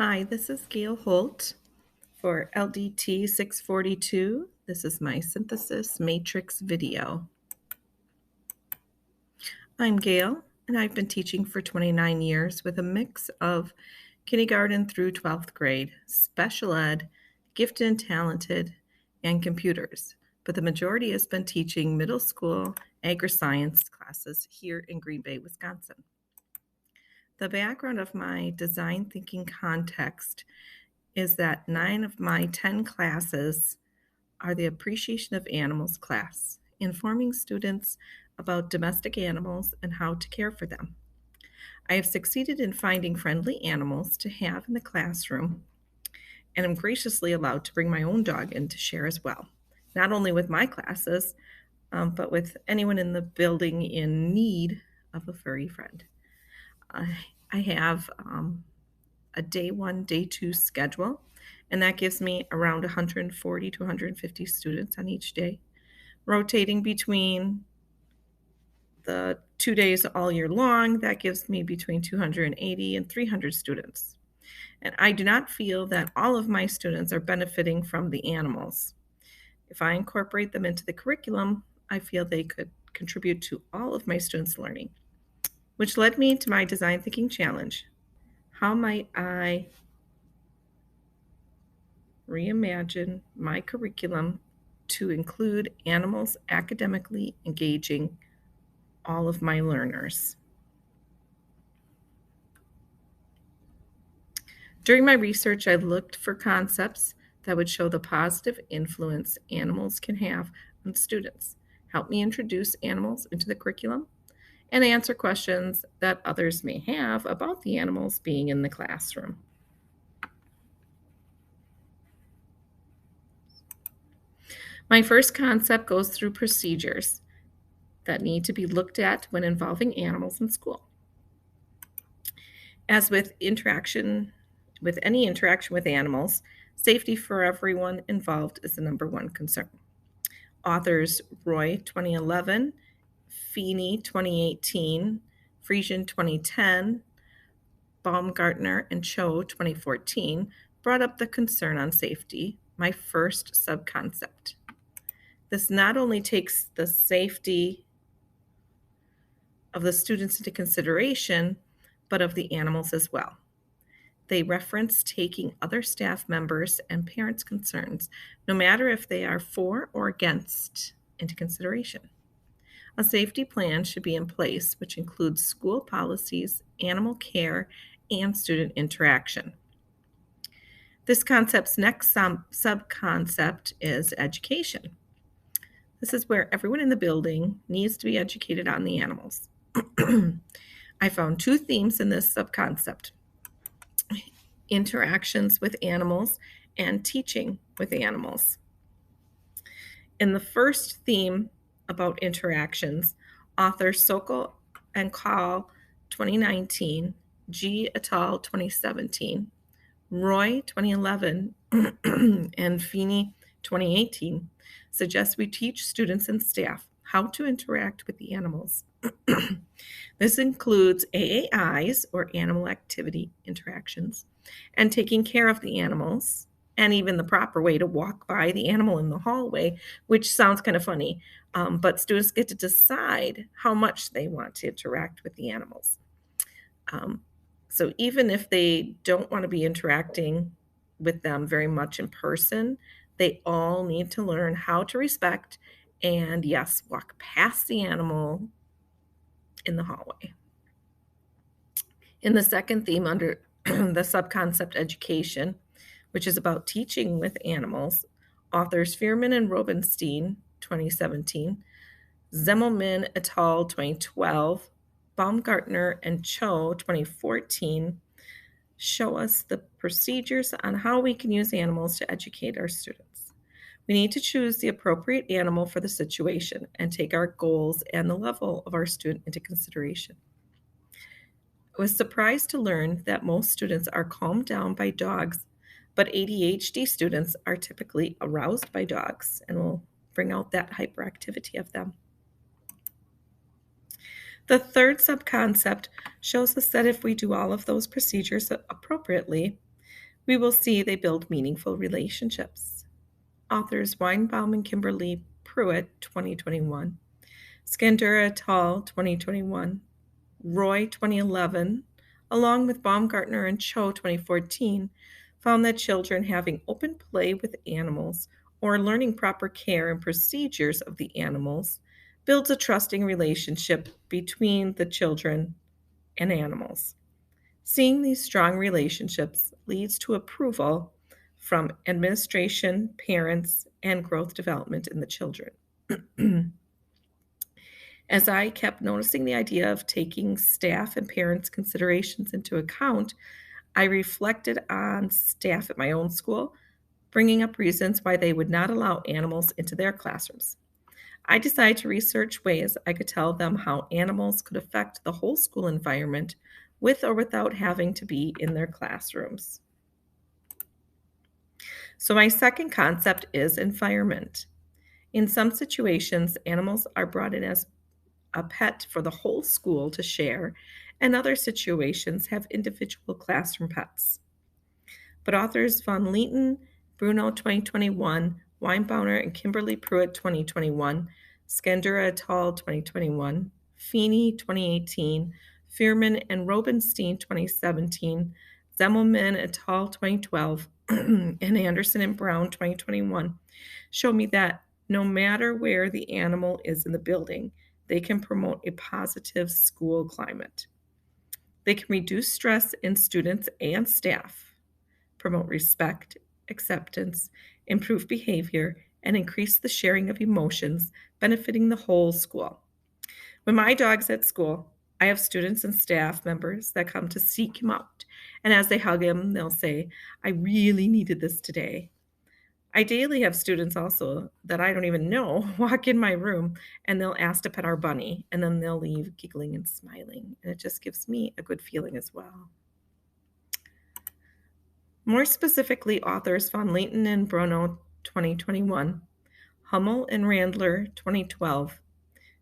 Hi, this is Gail Holt for LDT 642. This is my synthesis matrix video. I'm Gail, and I've been teaching for 29 years with a mix of kindergarten through 12th grade, special ed, gifted and talented, and computers. But the majority has been teaching middle school agri-science classes here in Green Bay, Wisconsin. The background of my design thinking context is that 9 of my 10 classes are the Appreciation of Animals class, informing students about domestic animals and how to care for them. I have succeeded in finding friendly animals to have in the classroom, and am graciously allowed to bring my own dog in to share as well, not only with my classes, but with anyone in the building in need of a furry friend. I have a day 1, day 2 schedule, and that gives me around 140 to 150 students on each day, rotating between the 2 days all year long. That gives me between 280 and 300 students. And I do not feel that all of my students are benefiting from the animals. If I incorporate them into the curriculum, I feel they could contribute to all of my students' learning, which led me to my design thinking challenge. How might I reimagine my curriculum to include animals academically engaging all of my learners? During my research, I looked for concepts that would show the positive influence animals can have on students, help me introduce animals into the curriculum, and answer questions that others may have about the animals being in the classroom. My first concept goes through procedures that need to be looked at when involving animals in school. As with any interaction with animals, safety for everyone involved is the number one concern. Authors Roy 2011, Feeney 2018, Friesian 2010, Baumgartner and Cho 2014 brought up the concern on safety, my first subconcept. This not only takes the safety of the students into consideration, but of the animals as well. They reference taking other staff members and parents' concerns, no matter if they are for or against, into consideration. A safety plan should be in place, which includes school policies, animal care, and student interaction. This concept's next subconcept is education. This is where everyone in the building needs to be educated on the animals. I found 2 themes in this subconcept: interactions with animals and teaching with animals. In the first theme about interactions, authors Sokol and Call 2019, G et al. 2017, Roy 2011, and Feeney 2018 suggest we teach students and staff how to interact with the animals. This includes AAIs, or animal activity interactions, and taking care of the animals, and even the proper way to walk by the animal in the hallway, which sounds kind of funny, but students get to decide how much they want to interact with the animals. So even if they don't want to be interacting with them very much in person, they all need to learn how to respect and, yes, walk past the animal in the hallway. In the second theme under the subconcept education, which is about teaching with animals, authors Fearman and Robenstein, 2017, Zemmelman et al., 2012, Baumgartner and Cho, 2014, show us the procedures on how we can use animals to educate our students. We need to choose the appropriate animal for the situation and take our goals and the level of our student into consideration. I was surprised to learn that most students are calmed down by dogs, but ADHD students are typically aroused by dogs and will bring out that hyperactivity of them. The third subconcept shows us that if we do all of those procedures appropriately, We will see they build meaningful relationships. Authors Weinbaum and Kimberly Pruitt, 2021, Skandura et al., 2021, Roy, 2011, along with Baumgartner and Cho, 2014, found that children having open play with animals or learning proper care and procedures of the animals builds a trusting relationship between the children and animals. Seeing these strong relationships leads to approval from administration, parents, and growth development in the children. As I kept noticing the idea of taking staff and parents' considerations into account, I reflected on staff at my own school, bringing up reasons why they would not allow animals into their classrooms. I decided to research ways I could tell them how animals could affect the whole school environment with or without having to be in their classrooms. So, my second concept is environment. In some situations, animals are brought in as a pet for the whole school to share, and other situations have individual classroom pets. But authors Von Leeten, Bruno 2021, Weinbauer and Kimberly Pruitt 2021, Skandura et al. 2021, Feeney 2018, Fearman and Robenstein 2017, Zemmelman et al. 2012, and Anderson and Brown 2021 show me that no matter where the animal is in the building, they can promote a positive school climate. They can reduce stress in students and staff, promote respect, acceptance, improve behavior, and increase the sharing of emotions, benefiting the whole school. When my dog's at school, I have students and staff members that come to seek him out. And as they hug him, they'll say, "I really needed this today." I daily have students also that I don't even know walk in my room and they'll ask to pet our bunny, and then they'll leave giggling and smiling. And it just gives me a good feeling as well. More specifically, authors Von Leeten and Bruno 2021, Hummel and Randler 2012,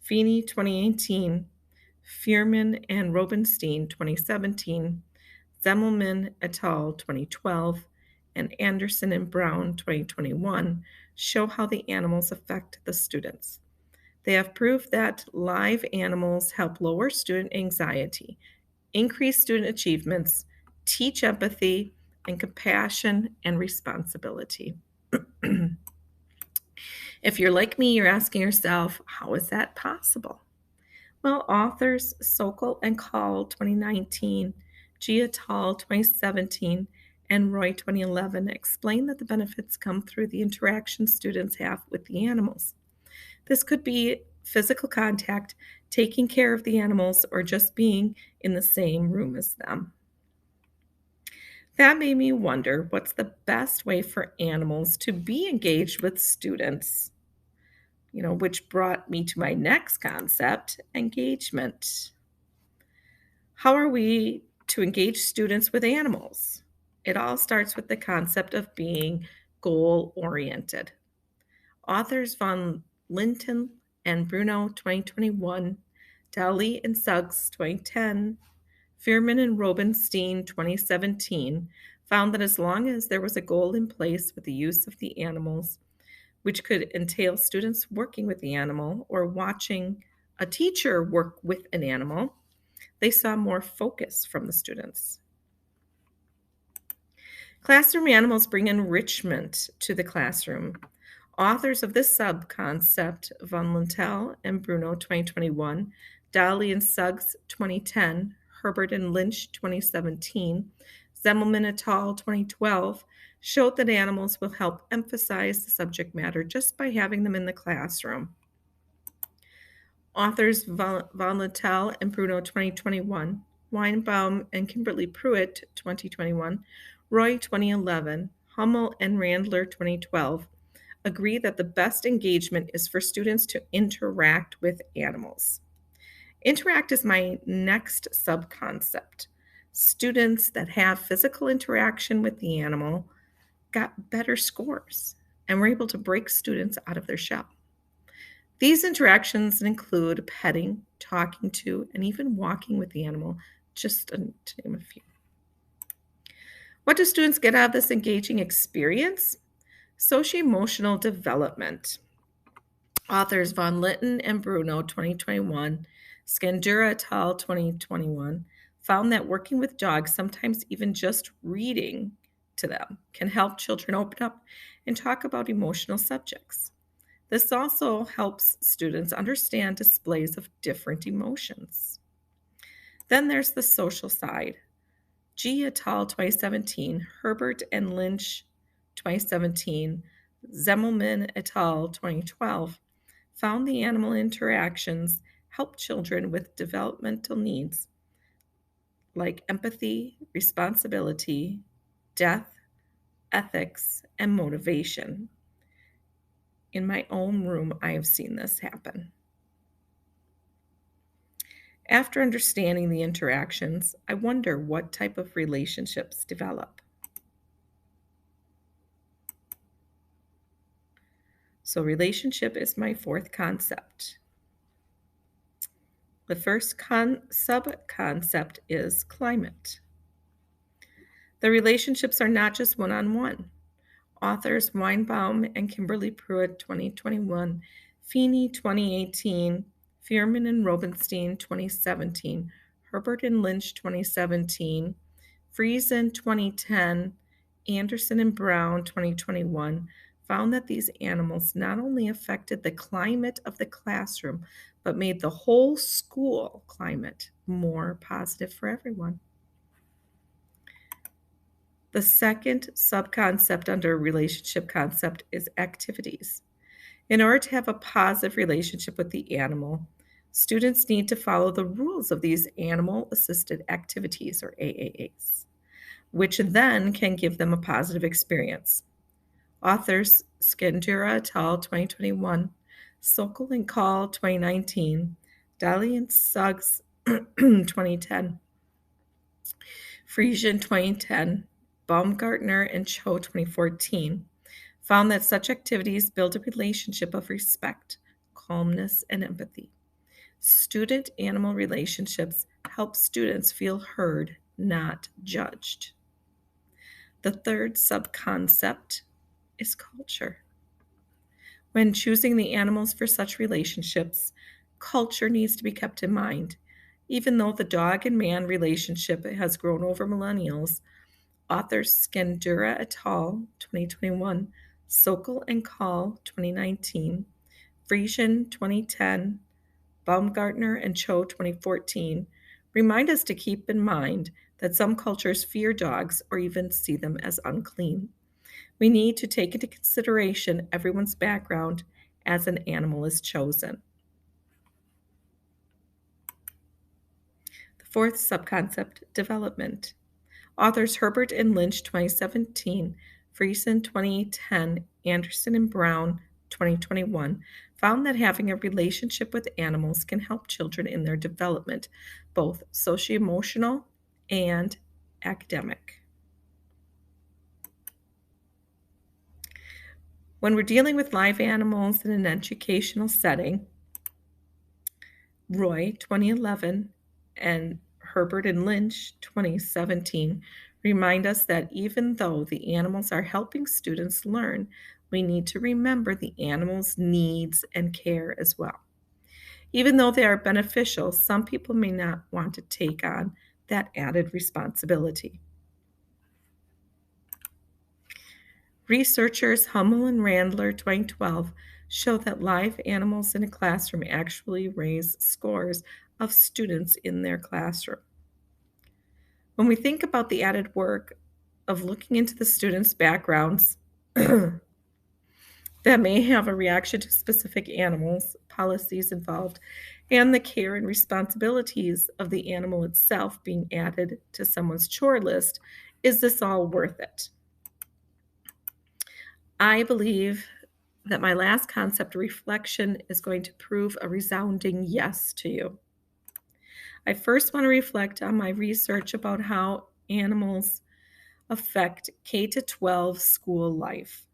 Feeney 2018, Fearman and Robenstein 2017, Zemmelman et al. 2012, and Anderson and Brown 2021 show how the animals affect the students. They have proved that live animals help lower student anxiety, increase student achievements, teach empathy and compassion and responsibility. If you're like me, you're asking yourself, how is that possible? Well, authors Sokol and Call 2019, G et al. 2017, and Roy 2011 explain that the benefits come through the interaction students have with the animals. This could be physical contact, taking care of the animals, or just being in the same room as them. That made me wonder, what's the best way for animals to be engaged with students? Which brought me to my next concept, engagement. How are we to engage students with animals? It all starts with the concept of being goal-oriented. Authors Von Linton and Bruno 2021, Dali and Suggs 2010, Fearman and Robenstein 2017 found that as long as there was a goal in place with the use of the animals, which could entail students working with the animal or watching a teacher work with an animal, they saw more focus from the students. Classroom animals bring enrichment to the classroom. Authors of this sub-concept, Von Lintel and Bruno 2021, Dali and Suggs 2010, Herbert and Lynch 2017, Zemmelman et al. 2012, showed that animals will help emphasize the subject matter just by having them in the classroom. Authors Von Lintel and Bruno 2021, Weinbaum and Kimberly Pruitt 2021, Roy 2011, Hummel and Randler 2012 agree that the best engagement is for students to interact with animals. Interact is my next sub-concept. Students that have physical interaction with the animal got better scores and were able to break students out of their shell. These interactions include petting, talking to, and even walking with the animal, just to name a few. What do students get out of this engaging experience? Socio-emotional development. Authors Von Litten and Bruno, 2021, Scandura et al., 2021, found that working with dogs, sometimes even just reading to them, can help children open up and talk about emotional subjects. This also helps students understand displays of different emotions. Then there's the social side. G et al. 2017, Herbert and Lynch 2017, Zemmelman et al. 2012 found the animal interactions help children with developmental needs like empathy, responsibility, death, ethics, and motivation. In my own room, I have seen this happen. After understanding the interactions, I wonder what type of relationships develop. So, relationship is my fourth concept. The first sub-concept is climate. The relationships are not just one-on-one. Authors Weinbaum and Kimberly Pruitt, 2021, Feeney, 2018, Fearman and Robenstein, 2017, Herbert and Lynch, 2017, Friesen, 2010, Anderson and Brown, 2021, found that these animals not only affected the climate of the classroom, but made the whole school climate more positive for everyone. The second subconcept under relationship concept is activities. In order to have a positive relationship with the animal, students need to follow the rules of these animal assisted activities, or AAAs, which then can give them a positive experience. Authors Skandura et al. 2021, Sokol and Call 2019, Daly and Suggs 2010, Friesian 2010, Baumgartner and Cho 2014 found that such activities build a relationship of respect, calmness, and empathy. Student-animal relationships help students feel heard, not judged. The third subconcept is culture. When choosing the animals for such relationships, culture needs to be kept in mind. Even though the dog and man relationship has grown over millennials, authors Skandura et al. 2021, Sokol and Call 2019, Friesian 2010, Baumgartner and Cho 2014 remind us to keep in mind that some cultures fear dogs or even see them as unclean. We need to take into consideration everyone's background as an animal is chosen. The fourth subconcept, development. Authors Herbert and Lynch 2017, Friesen 2010, Anderson and Brown 2021 found that having a relationship with animals can help children in their development, both socio-emotional and academic. When we're dealing with live animals in an educational setting, Roy 2011 and Herbert and Lynch 2017 remind us that even though the animals are helping students learn, we need to remember the animals' needs and care as well. Even though they are beneficial, some people may not want to take on that added responsibility. Researchers Hummel and Randler 2012 show that live animals in a classroom actually raise scores of students in their classroom. When we think about the added work of looking into the students' backgrounds that may have a reaction to specific animals, policies involved, and the care and responsibilities of the animal itself being added to someone's chore list, is this all worth it? I believe that my last concept, reflection, is going to prove a resounding yes to you. I first want to reflect on my research about how animals affect K-12 school life.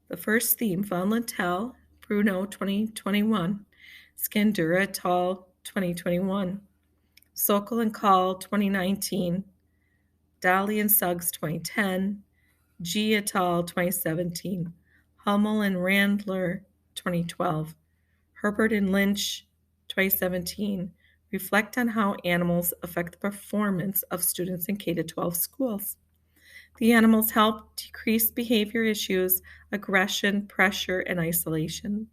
The first theme, Von Littell, Bruno 2021, Skandura et al. 2021, Sokol and Call 2019, Dolly and Suggs 2010, G et al. 2017, Hummel and Randler 2012, Herbert and Lynch 2017 reflect on how animals affect the performance of students in K-12 schools. The animals help decrease behavior issues, aggression, pressure, and isolation,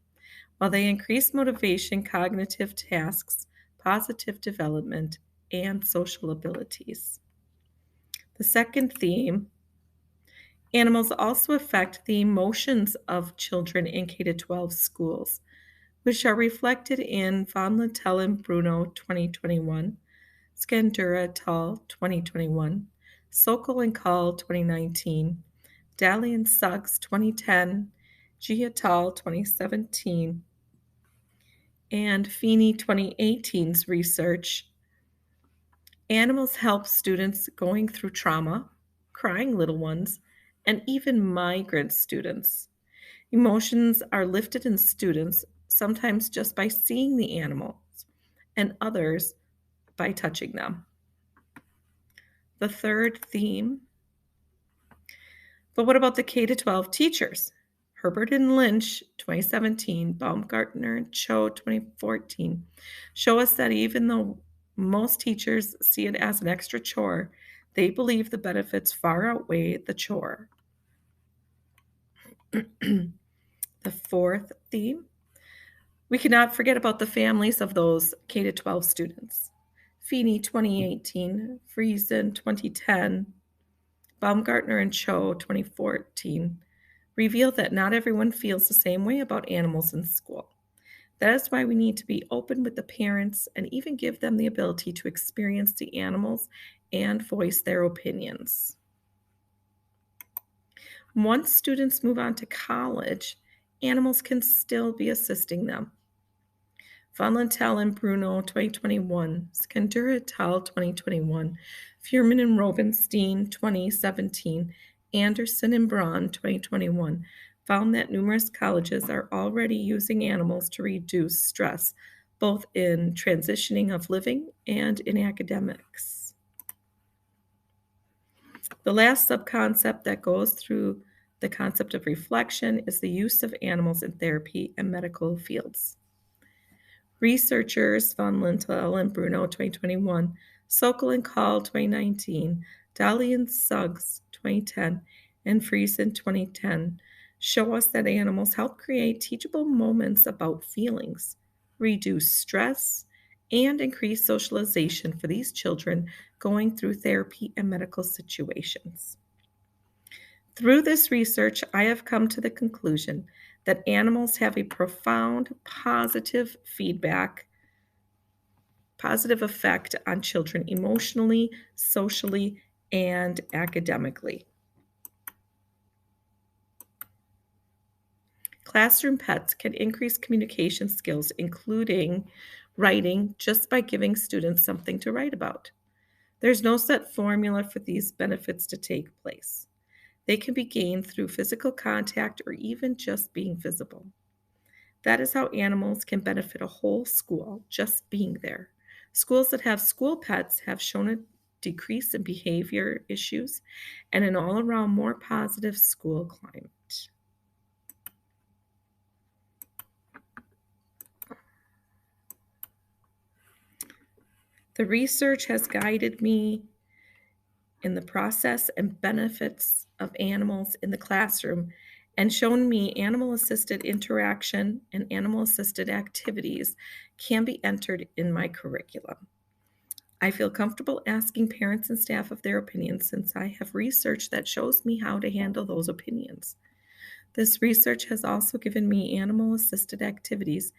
while they increase motivation, cognitive tasks, positive development, and social abilities. The second theme, animals also affect the emotions of children in K-12 schools, which are reflected in Von Littell and Bruno 2021, Skandura et al. 2021, Sokol and Call 2019, Daly and Suggs 2010, G et al. 2017, and Feeney 2018's research. Animals help students going through trauma, crying little ones, and even migrant students. Emotions are lifted in students, sometimes just by seeing the animals, and others by touching them. The third theme, but what about the K-12 teachers? Herbert and Lynch, 2017, Baumgartner and Cho, 2014, show us that even though most teachers see it as an extra chore, they believe the benefits far outweigh the chore. The fourth theme, we cannot forget about the families of those K-12 students. Feeney, 2018, Friesen, 2010, Baumgartner and Cho, 2014, reveal that not everyone feels the same way about animals in school. That is why we need to be open with the parents and even give them the ability to experience the animals and voice their opinions. Once students move on to college, animals can still be assisting them. Von Littell and Bruno 2021, Skandura et al. 2021, Fuhrman and Robenstein 2017, Anderson and Braun 2021 found that numerous colleges are already using animals to reduce stress, both in transitioning of living and in academics. The last subconcept that goes through the concept of reflection is the use of animals in therapy and medical fields. Researchers Von Littell and Bruno 2021, Sokol and Call 2019, Daly and Suggs 2010, and Friesen 2010 show us that animals help create teachable moments about feelings, reduce stress, and increase socialization for these children going through therapy and medical situations. Through this research, I have come to the conclusion that animals have a profound positive effect on children emotionally, socially, and academically. Classroom pets can increase communication skills, including writing, just by giving students something to write about. There's no set formula for these benefits to take place. They can be gained through physical contact or even just being visible. That is how animals can benefit a whole school just being there. Schools that have school pets have shown a decrease in behavior issues and an all around more positive school climate. The research has guided me in the process and benefits of animals in the classroom and shown me animal-assisted interaction and animal-assisted activities can be entered in my curriculum. I feel comfortable asking parents and staff of their opinions since I have research that shows me how to handle those opinions. This research has also given me animal-assisted activities,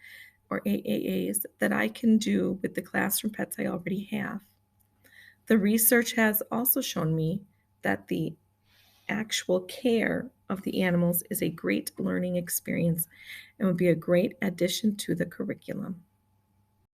or AAAs, that I can do with the classroom pets I already have. The research has also shown me that the actual care of the animals is a great learning experience and would be a great addition to the curriculum.